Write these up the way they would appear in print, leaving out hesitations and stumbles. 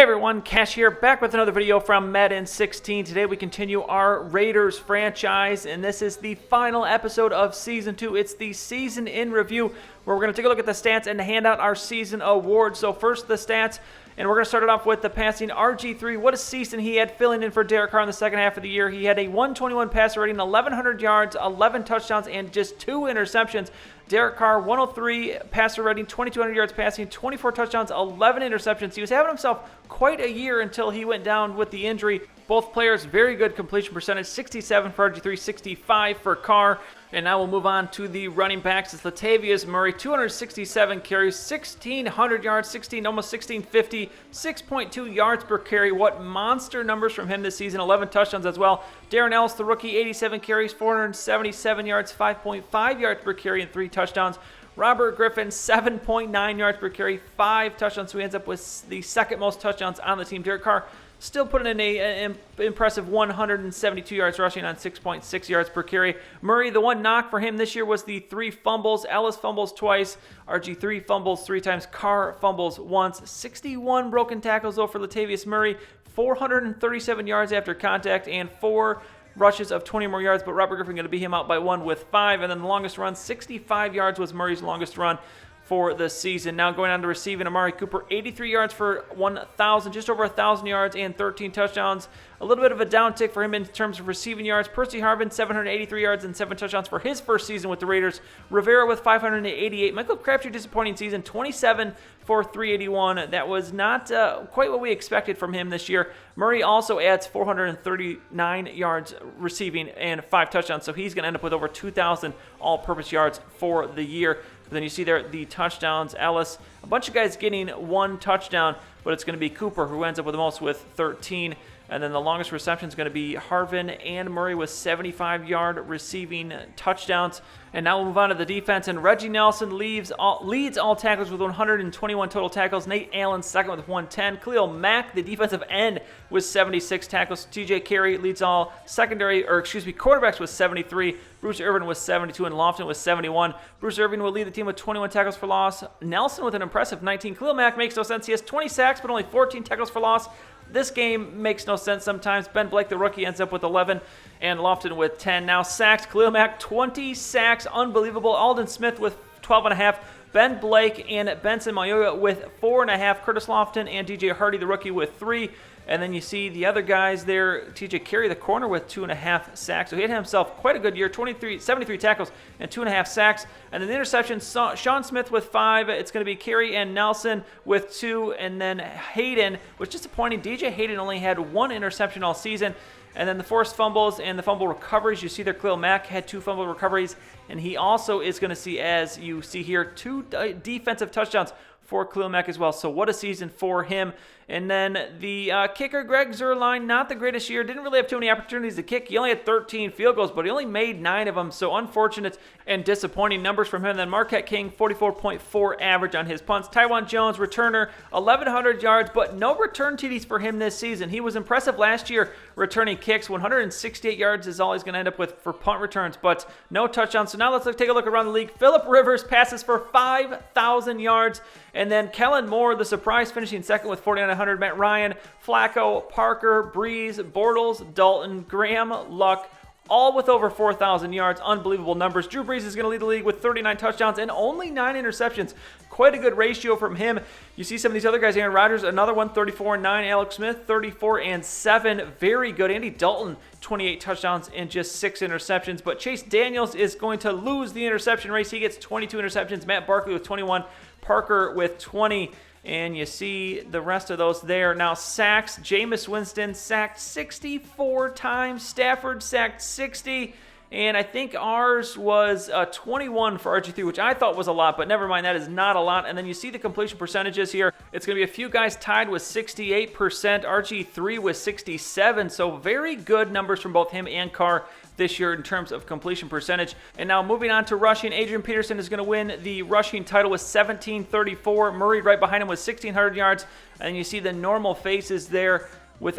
everyone, Cash here, back with another video from Madden 16. Today we continue our Raiders franchise, and this is the final episode of Season 2. It's the Season in Review, where we're going to take a look at the stats and hand out our season awards. So first the stats, and we're going to start it off with the passing. RG3, what a season he had filling in for Derek Carr in the second half of the year. He had a 121 passer rating, 1,100 yards, 11 touchdowns, and just 2 interceptions. Derek Carr, 103 passer rating, 2,200 yards passing, 24 touchdowns, 11 interceptions. He was having himself quite a year until he went down with the injury. Both players, very good completion percentage, 67 for RG3, 65 for Carr. And now we'll move on to the running backs. It's Latavius Murray, 267 carries, 1,600 yards, almost 1,650, 6.2 yards per carry. What monster numbers from him this season, 11 touchdowns as well. Darren Ellis, the rookie, 87 carries, 477 yards, 5.5 yards per carry, and 3 touchdowns. Robert Griffin, 7.9 yards per carry, 5 touchdowns, so he ends up with the second most touchdowns on the team. Derek Carr still putting in an impressive 172 yards rushing on 6.6 yards per carry. Murray, the one knock for him this year was the 3 fumbles. Ellis fumbles twice. RG3 fumbles 3 times. Carr fumbles once. 61 broken tackles, though, for Latavius Murray. 437 yards after contact and 4 rushes of 20 or more yards, but Robert Griffin going to beat him out by 1 with 5. And then the longest run, 65 yards was Murray's longest run for the season. Now going on to receiving, Amari Cooper, 83 yards for 1,000, just over 1,000 yards and 13 touchdowns. A little bit of a downtick for him in terms of receiving yards. Percy Harvin, 783 yards and 7 touchdowns for his first season with the Raiders. Rivera with 588. Michael Crabtree, disappointing season, 27 for 381. That was not quite what we expected from him this year. Murray also adds 439 yards receiving and 5 touchdowns, so he's going to end up with over 2,000 all-purpose yards for the year. But then you see there the touchdowns. Ellis, a bunch of guys getting 1 touchdown, but it's going to be Cooper who ends up with the most with 13. And then the longest reception is going to be Harvin and Murray with 75-yard receiving touchdowns. And now we'll move on to the defense. And Reggie Nelson leads all tacklers with 121 total tackles. Nate Allen second with 110. Khalil Mack, the defensive end, with 76 tackles. TJ Carey leads all quarterbacks with 73. Bruce Irvin with 72 and Lofton with 71. Bruce Irvin will lead the team with 21 tackles for loss. Nelson with an impressive 19. Khalil Mack makes no sense. He has 20 sacks but only 14 tackles for loss. This game makes no sense sometimes. Ben Blake, the rookie, ends up with 11, and Lofton with 10. Now sacks, Khalil Mack, 20 sacks, unbelievable. Alden Smith with 12.5. Ben Blake and Benson Mayoya with 4.5. Curtis Lofton and DJ Hardy, the rookie, with 3. And then you see the other guys there, TJ Carey, the corner, with 2.5 sacks. So he had himself quite a good year, 73 tackles and 2.5 sacks. And then the interception, Sean Smith with 5. It's going to be Carey and Nelson with 2. And then Hayden was disappointing. DJ Hayden only had 1 interception all season. And then the forced fumbles and the fumble recoveries. You see there, Khalil Mack had 2 fumble recoveries. And he also is going to see, as you see here, 2 defensive touchdowns for Khalil Mack as well. So what a season for him. And then the kicker, Greg Zuerlein, not the greatest year. Didn't really have too many opportunities to kick. He only had 13 field goals, but he only made 9 of them. So unfortunate and disappointing numbers from him. Then Marquette King, 44.4 average on his punts. Tywan Jones, returner, 1,100 yards, but no return TDs for him this season. He was impressive last year returning kicks. 168 yards is all he's going to end up with for punt returns, but no touchdowns. So now let's take a look around the league. Phillip Rivers passes for 5,000 yards. And then Kellen Moore, the surprise, finishing second with 4,900. Matt Ryan, Flacco, Parker, Breeze, Bortles, Dalton, Graham, Luck, all with over 4,000 yards. Unbelievable numbers. Drew Brees is going to lead the league with 39 touchdowns and only 9 interceptions. Quite a good ratio from him. You see some of these other guys. Aaron Rodgers, another one, 34-9. Alex Smith, 34-7. Very good. Andy Dalton, 28 touchdowns and just 6 interceptions. But Chase Daniels is going to lose the interception race. He gets 22 interceptions. Matt Barkley with 21. Parker with 20. And you see the rest of those there. Now sacks, Jameis Winston sacked 64 times. Stafford sacked 60. And I think ours was 21 for RG3, which I thought was a lot, but never mind, that is not a lot. And then you see the completion percentages here. It's going to be a few guys tied with 68%, RG3 with 67%, so very good numbers from both him and Carr this year in terms of completion percentage. And now moving on to rushing, Adrian Peterson is going to win the rushing title with 1,734. Murray right behind him with 1,600 yards. And you see the normal faces there with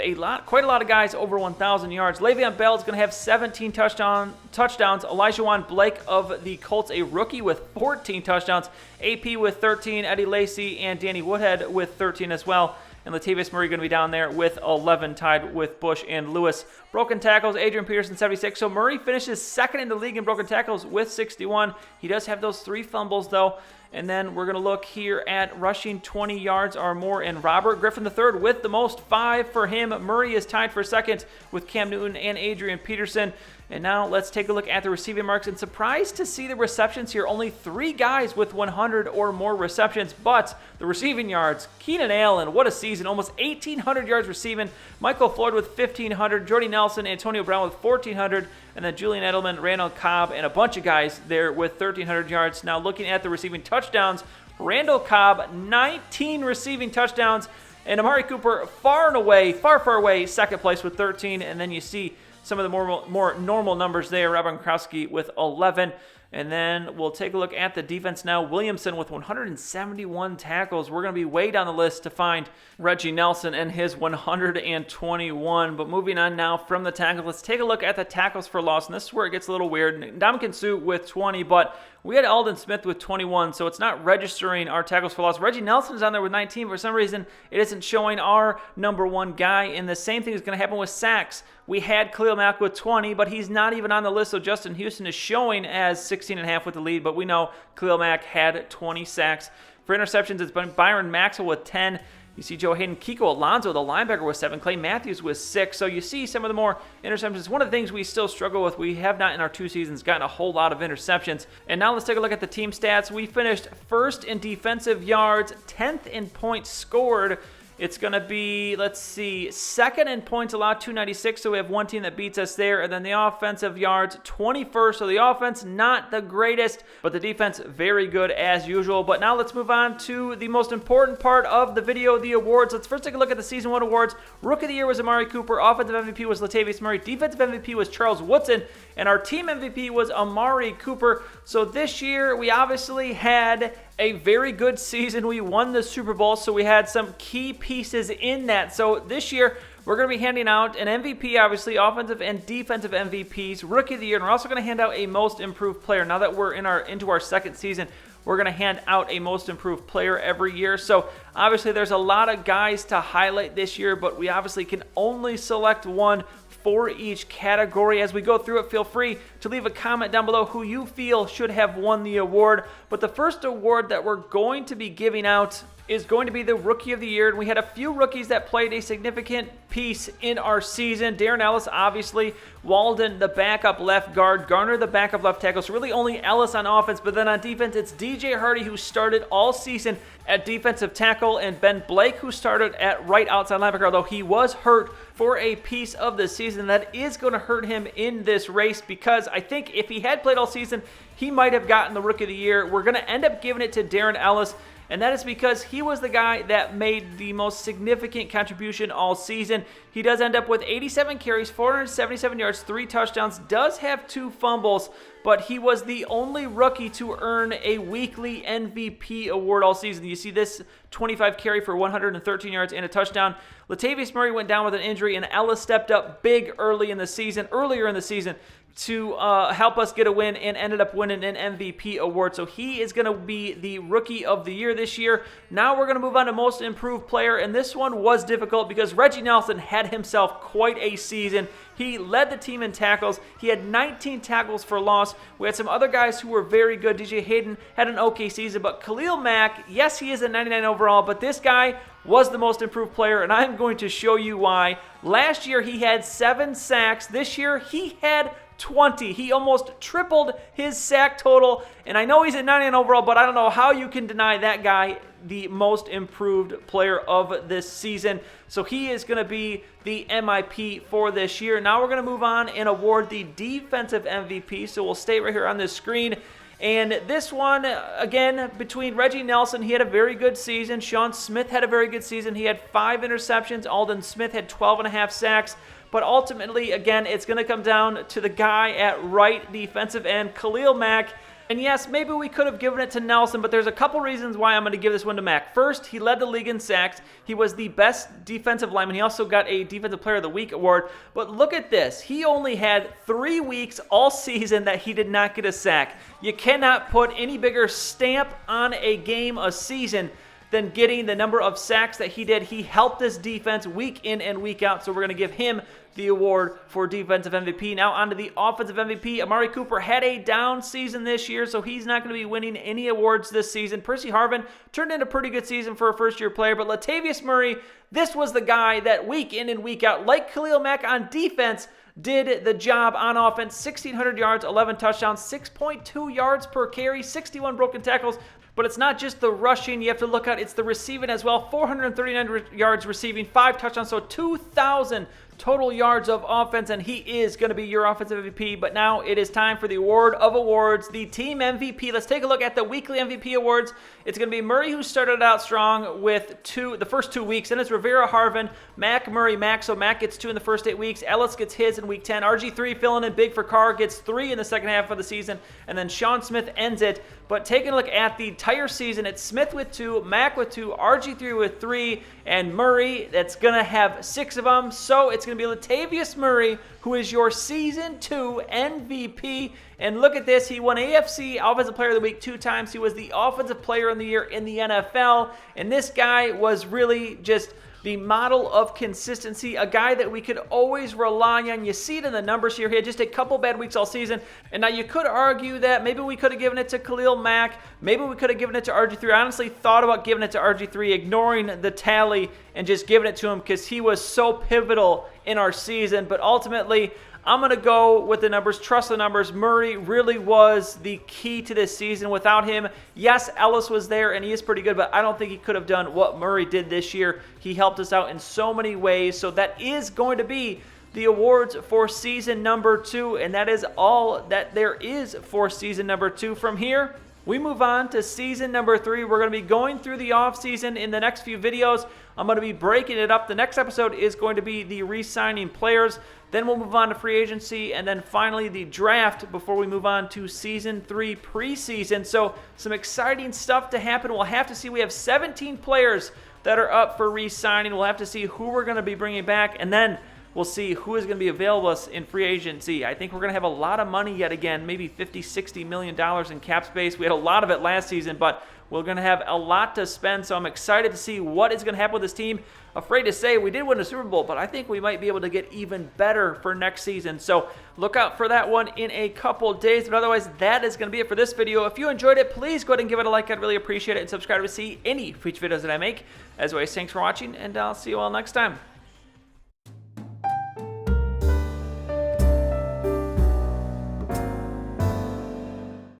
quite a lot of guys over 1,000 yards. Le'Veon Bell is going to have 17 touchdowns. Elijah Wan Blake of the Colts, a rookie, with 14 touchdowns. AP with 13. Eddie Lacy and Danny Woodhead with 13 as well. and Latavius Murray going to be down there with 11, tied with Bush and Lewis. Broken tackles, Adrian Peterson 76. So Murray finishes second in the league in broken tackles with 61. He does have those 3 fumbles though. And then we're going to look here at rushing 20 yards or more, and Robert Griffin III with the most, 5 for him. Murray is tied for second with Cam Newton and Adrian Peterson. And now let's take a look at the receiving marks. And surprised to see the receptions here. Only 3 guys with 100 or more receptions. But the receiving yards, Keenan Allen, what a season. Almost 1,800 yards receiving. Michael Floyd with 1,500. Jordy Nelson, Antonio Brown with 1,400. And then Julian Edelman, Randall Cobb, and a bunch of guys there with 1,300 yards. Now looking at the receiving touchdowns, Randall Cobb, 19 receiving touchdowns. And Amari Cooper far and away, far away, second place with 13. And then you see some of the more normal numbers there. Rob Gronkowski with 11. And then we'll take a look at the defense now. Williamson with 171 tackles. We're going to be way down the list to find Reggie Nelson and his 121. But moving on now from the tackles, let's take a look at the tackles for loss. And this is where it gets a little weird. Ndamukong Suh with 20, but we had Aldon Smith with 21, so it's not registering our tackles for loss. Reggie Nelson is on there with 19. For some reason, it isn't showing our number 1 guy. And the same thing is going to happen with sacks. We had Khalil Mack with 20, but he's not even on the list, so Justin Houston is showing as 16.5 with the lead, but we know Khalil Mack had 20 sacks. For interceptions, it's been Byron Maxwell with 10. You see Joe Hayden, Kiko Alonso, the linebacker, with 7. Clay Matthews with 6. So you see some of the more interceptions. One of the things we still struggle with, we have not in our 2 seasons gotten a whole lot of interceptions. And now let's take a look at the team stats. We finished 1st in defensive yards, 10th in points scored. It's going to be, let's see, 2nd in points allowed, 296, so we have one team that beats us there. And then the offensive yards, 21st, so the offense not the greatest, but the defense very good as usual. But now let's move on to the most important part of the video, the awards. Let's first take a look at the Season 1 awards. Rookie of the Year was Amari Cooper, Offensive MVP was Latavius Murray, Defensive MVP was Charles Woodson, and our team MVP was Amari Cooper. So this year, we obviously had a very good season. We won the Super Bowl, so we had some key pieces in that. So this year, we're going to be handing out an MVP, obviously, offensive and defensive MVPs, Rookie of the Year, and we're also going to hand out a Most Improved Player. Now that we're into our 2nd season, we're going to hand out a Most Improved Player every year. So obviously, there's a lot of guys to highlight this year, but we obviously can only select one for each category. As we go through it, feel free to leave a comment down below who you feel should have won the award. But the first award that we're going to be giving out is going to be the Rookie of the Year. And we had a few rookies that played a significant piece in our season. Darren Ellis, obviously. Walden, the backup left guard. Garner, the backup left tackle. So really only Ellis on offense. But then on defense, it's DJ Hardy, who started all season at defensive tackle, and Ben Blake, who started at right outside linebacker, although he was hurt for a piece of the season. That is going to hurt him in this race, because I think if he had played all season, he might have gotten the Rookie of the Year. We're going to end up giving it to Darren Ellis, and that is because he was the guy that made the most significant contribution all season. He does end up with 87 carries, 477 yards, 3 touchdowns, does have 2 fumbles, but he was the only rookie to earn a weekly MVP award all season. You see this 25 carry for 113 yards and a touchdown. Latavius Murray went down with an injury, and Ellis stepped up big earlier in the season, to help us get a win, and ended up winning an MVP award. So he is going to be the Rookie of the Year this year. Now we're going to move on to Most Improved Player, and this one was difficult because Reggie Nelson had himself quite a season. He led the team in tackles. He had 19 tackles for loss. We had some other guys who were very good. DJ Hayden had an okay season, but Khalil Mack, yes, he is a 99 overall, but this guy was the Most Improved Player, and I'm going to show you why. Last year, he had 7 sacks. This year, he had 20. He almost tripled his sack total, and I know he's at 99 overall, but I don't know how you can deny that guy the Most Improved Player of this season. So he is going to be the MIP for this year. Now we're going to move on and award the Defensive MVP. So we'll stay right here on this screen. And this one, again, between Reggie Nelson, he had a very good season. Sean Smith had a very good season. He had 5 interceptions. Aldon Smith had 12.5 sacks. But ultimately, again, it's going to come down to the guy at right defensive end, Khalil Mack. And yes, maybe we could have given it to Nelson, but there's a couple reasons why I'm going to give this one to Mack. First, he led the league in sacks. He was the best defensive lineman. He also got a Defensive Player of the Week award. But look at this. He only had 3 weeks all season that he did not get a sack. You cannot put any bigger stamp on a game, a season, than getting the number of sacks that he did. He helped this defense week in and week out, so we're going to give him the award for defensive MVP. Now on to the offensive MVP. Amari Cooper had a down season this year, so he's not going to be winning any awards this season. Percy Harvin turned in a pretty good season for a first-year player, but Latavius Murray, this was the guy that week in and week out, like Khalil Mack on defense, did the job on offense. 1,600 yards, 11 touchdowns, 6.2 yards per carry, 61 broken tackles. But it's not just the rushing you have to look at, it's the receiving as well. 439 yards receiving, 5 touchdowns, so 2,000 total yards of offense, and he is going to be your offensive MVP. But now it is time for the award of awards, the team MVP. Let's take a look at the weekly MVP awards. It's going to be Murray, who started out strong with the first 2 weeks. Then it's Rivera, Harvin, Mack, Murray, Mack. So Mack gets 2 in the first 8 weeks. Ellis gets his in week 10. RG3 filling in big for Carr, gets 3 in the second half of the season. And then Sean Smith ends it. But taking a look at the entire season, it's Smith with 2, Mack with 2, RG3 with 3, and Murray, that's going to have 6 of them. So it's going to be Latavius Murray, who is your Season 2 MVP. And look at this. He won AFC Offensive Player of the Week 2 times. He was the Offensive Player of the Year in the NFL. And this guy was really just the model of consistency, a guy that we could always rely on. You see it in the numbers here. He had just a couple bad weeks all season. And now you could argue that maybe we could have given it to Khalil Mack. Maybe we could have given it to RG3. I honestly thought about giving it to RG3, ignoring the tally and just giving it to him because he was so pivotal in our season. But ultimately, I'm going to go with the numbers, trust the numbers. Murray really was the key to this season. Without him, yes, Ellis was there, and he is pretty good, but I don't think he could have done what Murray did this year. He helped us out in so many ways, so that is going to be the awards for season number 2, and that is all that there is for season number 2. From here, we move on to season number 3. We're going to be going through the offseason in the next few videos. I'm going to be breaking it up. The next episode is going to be the re-signing players. Then we'll move on to free agency, and then finally the draft before we move on to season 3 preseason. So some exciting stuff to happen. We'll have to see. We have 17 players that are up for re-signing. We'll have to see who we're going to be bringing back, and then we'll see who is going to be available in free agency. I think we're going to have a lot of money yet again, maybe $50-60 million in cap space. We had a lot of it last season, but we're going to have a lot to spend, so I'm excited to see what is going to happen with this team. Afraid to say we did win a Super Bowl, but I think we might be able to get even better for next season. So look out for that one in a couple days. But otherwise, that is going to be it for this video. If you enjoyed it, please go ahead and give it a like. I'd really appreciate it. And subscribe to see any future videos that I make. As always, thanks for watching, and I'll see you all next time.